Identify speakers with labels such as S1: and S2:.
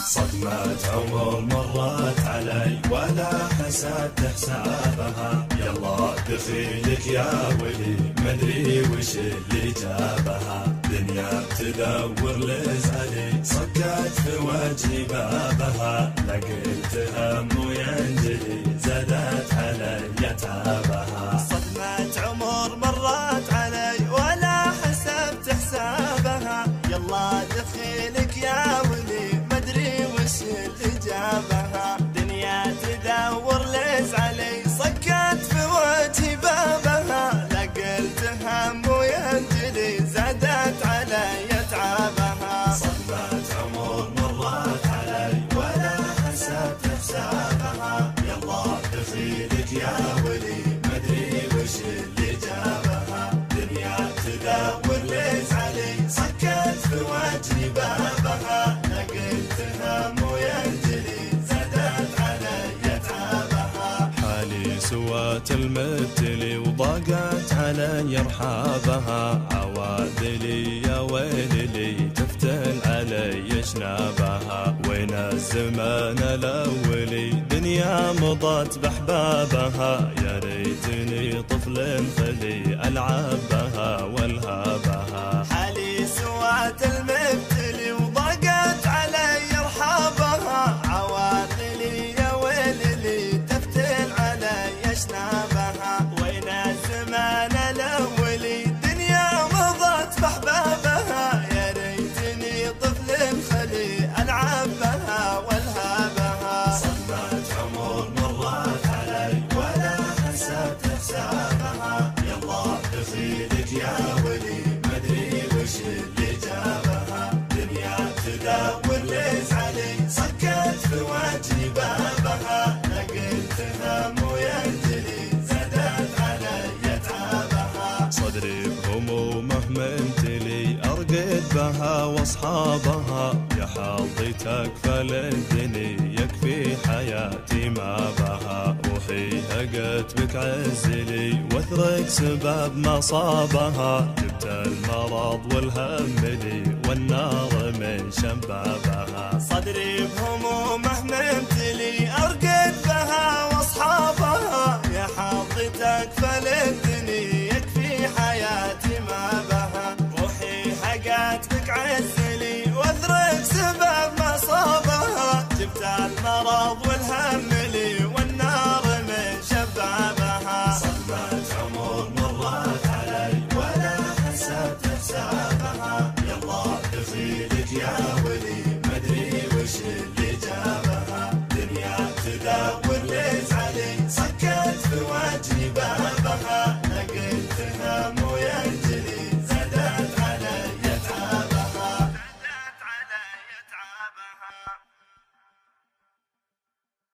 S1: صدمة عمر مرت علي ولا حسبت حسابها، يلا دخيلك يا ولي مدري وش اللي جابها، دنيا تدور لزعلي صكت في وجهي بابها، لا قلت هم وينجلي زادت علي تعبها.
S2: صدمة عمر مرت علي ولا حسبت حسابها، يلا دخيلك يا ولي مدري وش اللي جابها، دنيا تدور لزعلي صكت في وجهي بابها، لا قلت هم وينجلي زادت علي تعبها.
S1: صدمة عمر مرت علي ولا حسبت حسابها، يلا دخيلك يا ولي مدري وش اللي جابها، دنيا تدور لزعلي صكت في وجهي بابها، لا قلت هم وينجلي زادت علي تعبها.
S3: حالي سوات المثل وضاقت علي رحابها، عوادلي يا ويلي تفتل علي شنابها، وين الزمان الاولي دنيا مضت باحبابها، يا ريتني طفل خلي العب بها والهابها.
S2: حالي سوات المثل وضاقت علي رحابها، عواطلي يا ويلي تفتل علي شنابها، وين الزمان الاولي دنيا مضت باحبابها، يا ريتني طفل خلي العب بها والهابها.
S1: صدمة عمر مرت علي ولا حسبت حسابها، يلا دخيلك يا ولي مدري وش اللي جابها، دنيا تدور لزعلي صكت في وجهي بابها، لا قلت هم وينجلي زادت علي تعبها.
S3: صدري بهمومه منتلي أرقد بها واصحابها، يا حظي تكفل الدني يكفي حياتي ما بها، روحي هقت بك عزلي واثرك سبب مصابها، جبت المرض والهم لي والنار من شبابها.
S2: صدري بهمومه ممتلي أرقد بها واصحابها، يا حظي تكفل الدني يكفي حياتي ما بها، روحي حقت بك عزلي واثرك سبب مصابها، جبت المرض والهم